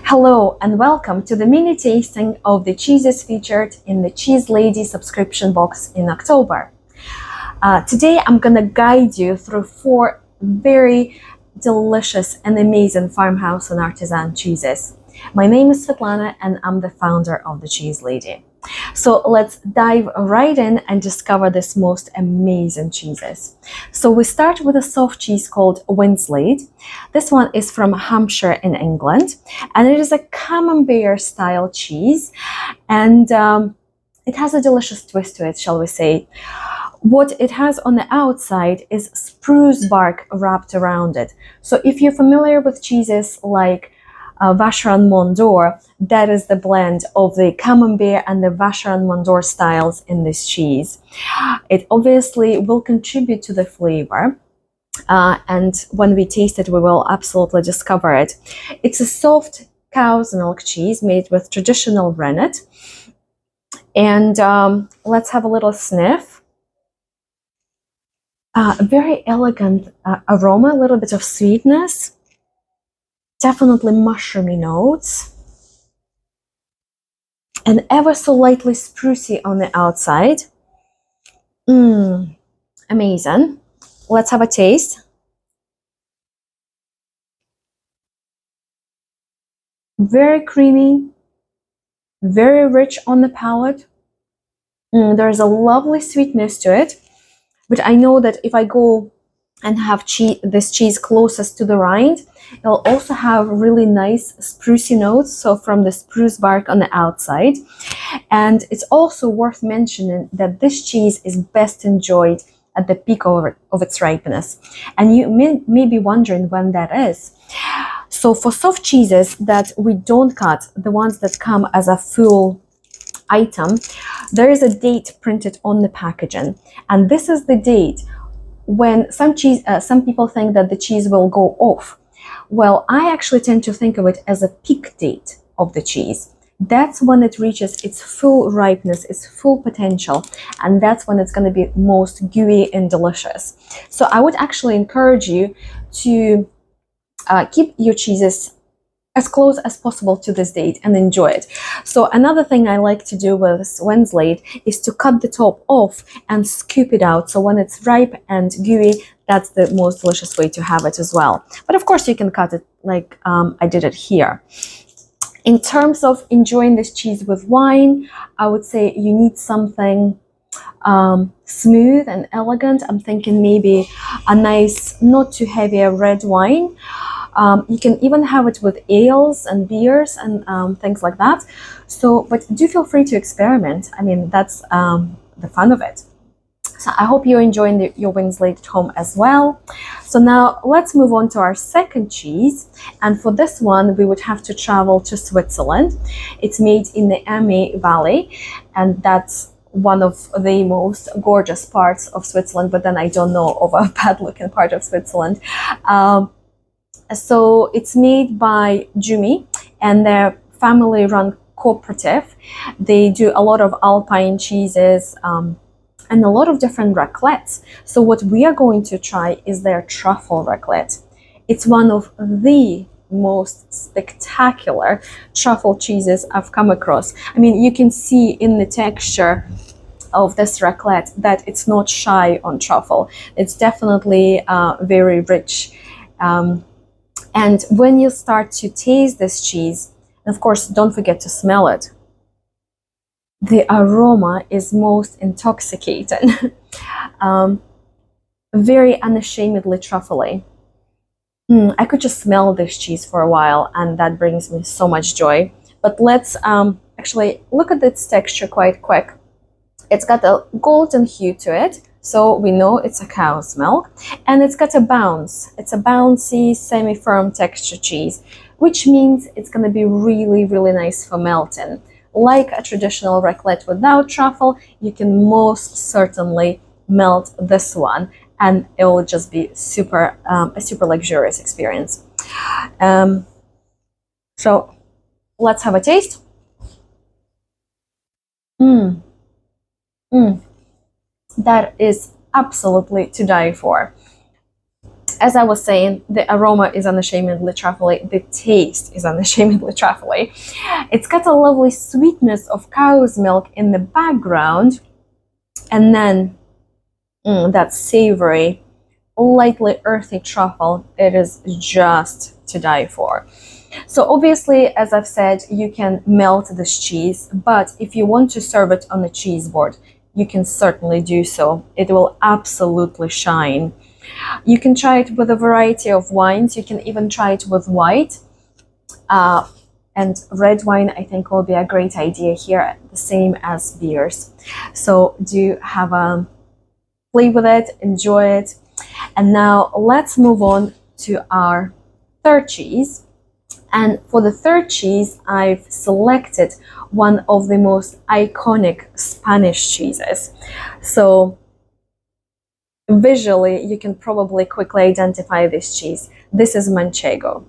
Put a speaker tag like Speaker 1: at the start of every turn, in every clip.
Speaker 1: Hello and welcome to the mini tasting of the cheeses featured in the Cheese Lady subscription box in October. Today I'm gonna guide you through 4 very delicious and amazing farmhouse and artisan cheeses. My name is Svetlana and I'm the founder of the Cheese Lady. So let's dive right in and discover this most amazing cheeses. So we start with a soft cheese called Winslade. This one is from Hampshire in England, and it is a camembert style cheese, and it has a delicious twist to it, shall we say. What it has on the outside is spruce bark wrapped around it. So if you're familiar with cheeses like Vacherin Mont d'Or, that is the blend of the camembert and the Vacherin Mont d'Or styles in this cheese. It obviously will contribute to the flavor, and when we taste it, we will absolutely discover it. It's a soft cow's milk cheese made with traditional rennet. And let's have a little sniff. Very elegant aroma, a little bit of sweetness. Definitely mushroomy notes, and ever so lightly sprucey on the outside. Amazing. Let's have a taste. Very creamy, very rich on the palate. There's a lovely sweetness to it, but I know that if I go and have this cheese closest to the rind, it'll also have really nice sprucey notes, so from the spruce bark on the outside. And it's also worth mentioning that this cheese is best enjoyed at the peak of its ripeness. And you may be wondering when that is. So for soft cheeses that we don't cut, the ones that come as a full item, there is a date printed on the packaging, and this is the date when some people think that the cheese will go off. Well, I actually tend to think of it as a peak date of the cheese. That's when it reaches its full ripeness, its full potential, and that's when it's going to be most gooey and delicious. So I would actually encourage you to keep your cheeses as close as possible to this date and enjoy it. So another thing I like to do with Winslade is to cut the top off and scoop it out. So when it's ripe and gooey, that's the most delicious way to have it as well. But of course you can cut it like I did it here. In terms of enjoying this cheese with wine, I would say you need something smooth and elegant. I'm thinking maybe a nice, not too heavy red wine. You can even have it with ales and beers and things like that. So, but do feel free to experiment. I mean, that's the fun of it. So I hope you're enjoying your Winslade at home as well. So now let's move on to our second cheese. And for this one, we would have to travel to Switzerland. It's made in the Emme Valley, and that's one of the most gorgeous parts of Switzerland, but then I don't know of a bad looking part of Switzerland. So it's made by Jumi and their family-run cooperative. They do a lot of alpine cheeses and a lot of different raclettes. So what we are going to try is their truffle raclette. It's one of the most spectacular truffle cheeses I've come across. I mean, you can see in the texture of this raclette that it's not shy on truffle. It's definitely very rich. And when you start to taste this cheese, and of course, don't forget to smell it, the aroma is most intoxicating. Very unashamedly truffly. I could just smell this cheese for a while, and that brings me so much joy. But let's actually look at its texture quite quick. It's got a golden hue to it, so we know it's a cow's milk, and it's got a bounce. It's a bouncy, semi-firm texture cheese, which means it's going to be really, really nice for melting. Like a traditional raclette without truffle, you can most certainly melt this one, and it will just be a super luxurious experience. So let's have a taste. That is absolutely to die for. as I was saying, the aroma is unashamedly truffly, the taste is unashamedly truffly. It's got a lovely sweetness of cow's milk in the background, and then that savory, lightly earthy truffle. It is just to die for. So obviously, as I've said, you can melt this cheese, but if you want to serve it on a cheese board, you can certainly do so. It will absolutely shine. You can try it with a variety of wines. You can even try it with white. And red wine, I think, will be a great idea here, the same as beers. So do have a play with it, enjoy it. And now let's move on to our third cheese. And for the third cheese, I've selected one of the most iconic Spanish cheeses. So visually, you can probably quickly identify this cheese. This is Manchego.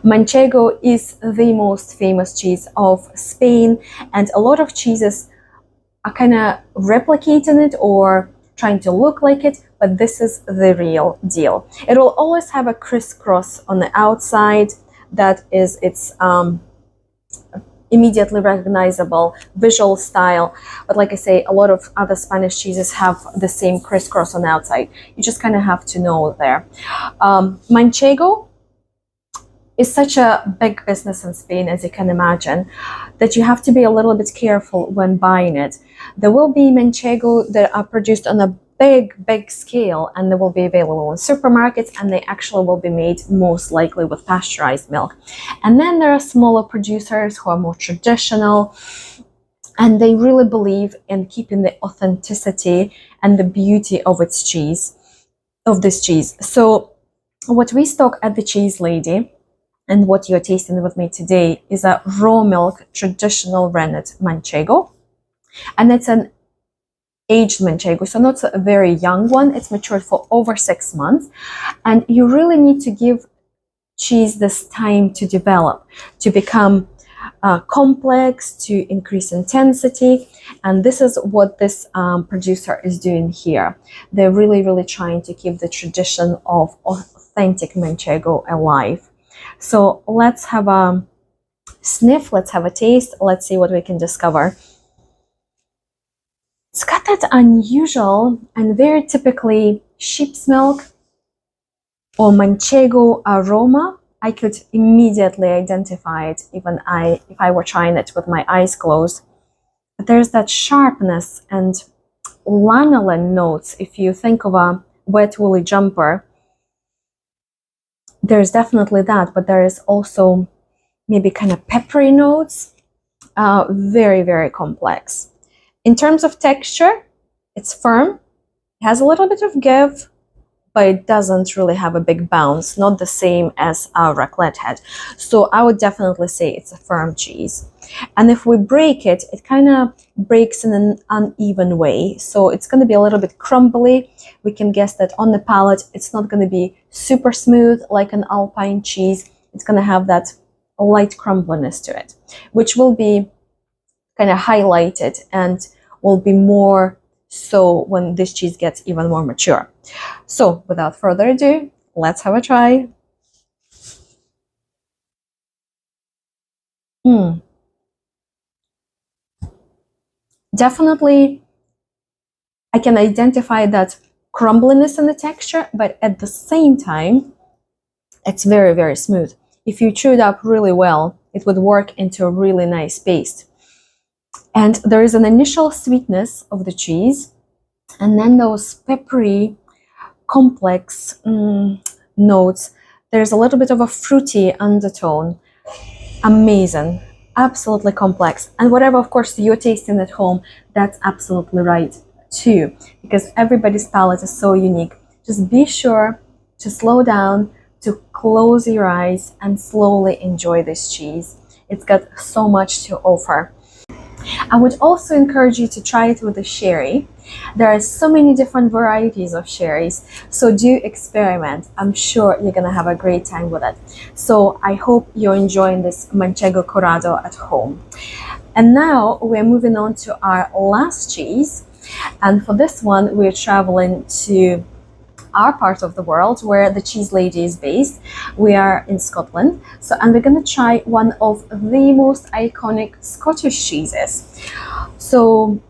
Speaker 1: Manchego is the most famous cheese of Spain, and a lot of cheeses are kind of replicating it or trying to look like it, but this is the real deal. It will always have a crisscross on the outside. That is its immediately recognizable visual style. But like I say, a lot of other Spanish cheeses have the same crisscross on the outside. You just kind of have to know there. Manchego is such a big business in Spain, as you can imagine, that you have to be a little bit careful when buying it. There will be Manchego that are produced on a big scale, and they will be available in supermarkets, and they actually will be made most likely with pasteurized milk. And then there are smaller producers who are more traditional, and they really believe in keeping the authenticity and the beauty of its cheese, of this cheese. So what we stock at the Cheese Lady, and what you're tasting with me today, is a raw milk traditional rennet Manchego, and it's an aged Manchego, so not a very young one. It's matured for over 6 months, and you really need to give cheese this time to develop, to become complex, to increase intensity, and this is what this producer is doing here. They're really trying to keep the tradition of authentic Manchego alive. So let's have a sniff, let's have a taste, let's see what we can discover. It's got that unusual and very typically sheep's milk or Manchego aroma. I could immediately identify it even if I were trying it with my eyes closed. But there's that sharpness and lanolin notes. If you think of a wet woolly jumper, there's definitely that, but there is also maybe kind of peppery notes. Very complex. In terms of texture, it's firm, it has a little bit of give, but it doesn't really have a big bounce, not the same as our raclette had. So I would definitely say it's a firm cheese. And if we break it, it kind of breaks in an uneven way. So it's going to be a little bit crumbly. We can guess that on the palate, it's not going to be super smooth like an Alpine cheese. It's going to have that light crumbliness to it, which will be kind of highlighted and will be more so when this cheese gets even more mature. So without further ado, let's have a try. Definitely, I can identify that crumbliness in the texture, but at the same time, it's very smooth. If you chew it up really well, it would work into a really nice paste. And there is an initial sweetness of the cheese, and then those peppery, complex notes. There's a little bit of a fruity undertone. Amazing, absolutely complex. And whatever, of course, you're tasting at home, that's absolutely right too, because everybody's palate is so unique. Just be sure to slow down, to close your eyes and slowly enjoy this cheese. It's got so much to offer. I would also encourage you to try it with a sherry. There are so many different varieties of sherries, so do experiment. I'm sure you're gonna have a great time with it. So I hope you're enjoying this Manchego Curado at home. And now we're moving on to our last cheese, and for this one we're traveling to our part of the world where the cheese lady is based. We are in Scotland. So, and we're gonna try one of the most iconic Scottish cheeses. So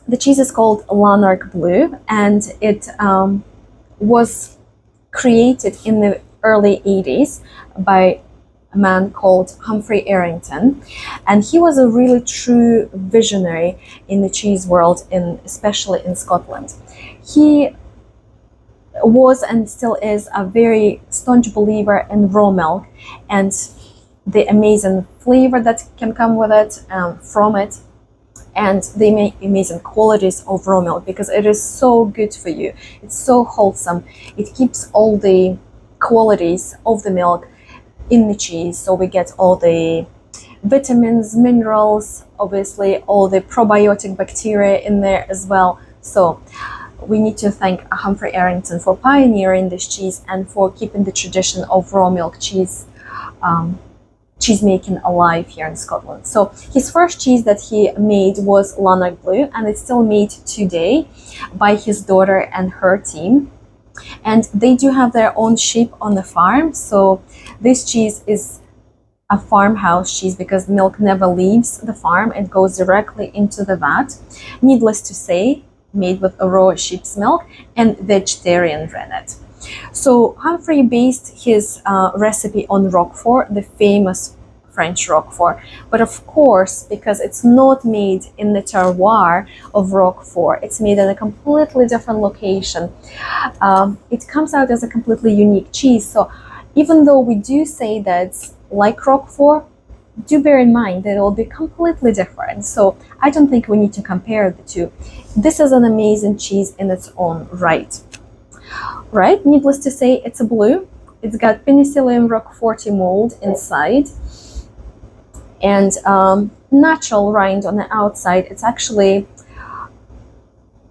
Speaker 1: the cheese is called Lanark Blue, and it was created in the early 80s by a man called Humphrey Errington, and he was a really true visionary in the cheese world, especially in Scotland. He was and still is a very staunch believer in raw milk and the amazing flavor that can come with it, from it, and the amazing qualities of raw milk, because it is so good for you. It's so wholesome. It keeps all the qualities of the milk in the cheese, so we get all the vitamins, minerals, obviously all the probiotic bacteria in there as well. So we need to thank Humphrey Errington for pioneering this cheese and for keeping the tradition of raw milk cheese making alive here in Scotland. So his first cheese that he made was Lanark Blue, and it's still made today by his daughter and her team. And they do have their own sheep on the farm. So this cheese is a farmhouse cheese because milk never leaves the farm. It goes directly into the vat. Needless to say, made with a raw sheep's milk and vegetarian rennet. So Humphrey based his recipe on Roquefort, the famous French Roquefort, but of course, because it's not made in the terroir of Roquefort, it's made in a completely different location. It comes out as a completely unique cheese. So even though we do say that it's like Roquefort, do bear in mind that it will be completely different. So I don't think we need to compare the two. This is an amazing cheese in its own right. Right, needless to say, it's a blue. It's got Penicillium roqueforti mold inside, and natural rind on the outside. It's actually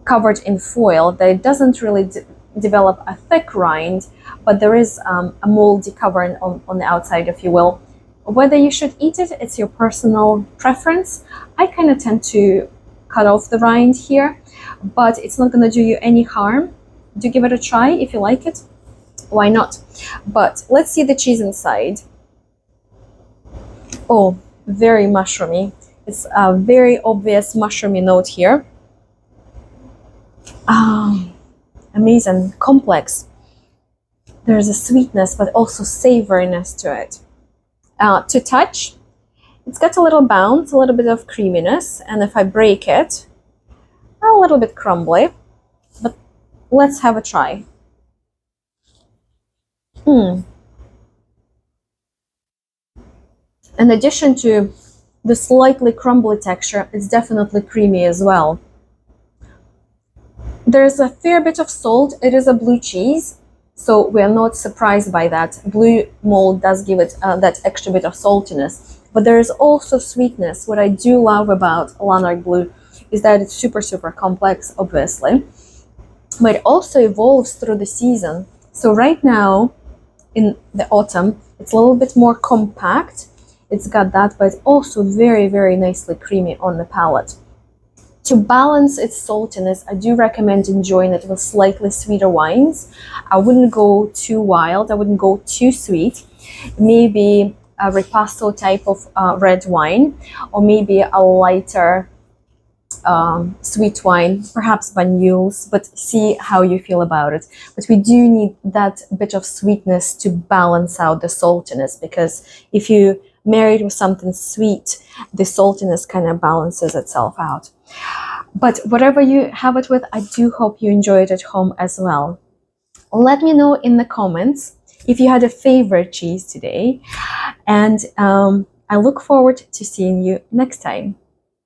Speaker 1: covered in foil that it doesn't really develop a thick rind, but there is a moldy covering on the outside, if you will. Whether you should eat it, it's your personal preference. I kind of tend to cut off the rind here, but it's not going to do you any harm. Do give it a try if you like it. Why not? But let's see the cheese inside. Oh, very mushroomy. It's a very obvious mushroomy note here. Amazing, complex. There's a sweetness, but also savoriness to it. To touch, it's got a little bounce, a little bit of creaminess, and if I break it, a little bit crumbly. But let's have a try. In addition to the slightly crumbly texture, it's definitely creamy as well. There's a fair bit of salt. It is a blue cheese, so we're not surprised by that. Blue mold does give it that extra bit of saltiness, but there is also sweetness. What I do love about Lanark Blue is that it's super, super complex, obviously, but it also evolves through the season. So right now, in the autumn, it's a little bit more compact. It's got that, but it's also very, very nicely creamy on the palate. To balance its saltiness, I do recommend enjoying it with slightly sweeter wines. I wouldn't go too wild. I wouldn't go too sweet. Maybe a ripasso type of red wine, or maybe a lighter sweet wine, perhaps Banyuls, but see how you feel about it. But we do need that bit of sweetness to balance out the saltiness, because if you marry it with something sweet, the saltiness kind of balances itself out. But whatever you have it with, I do hope you enjoy it at home as well. Let me know in the comments if you had a favorite cheese today, and I look forward to seeing you next time.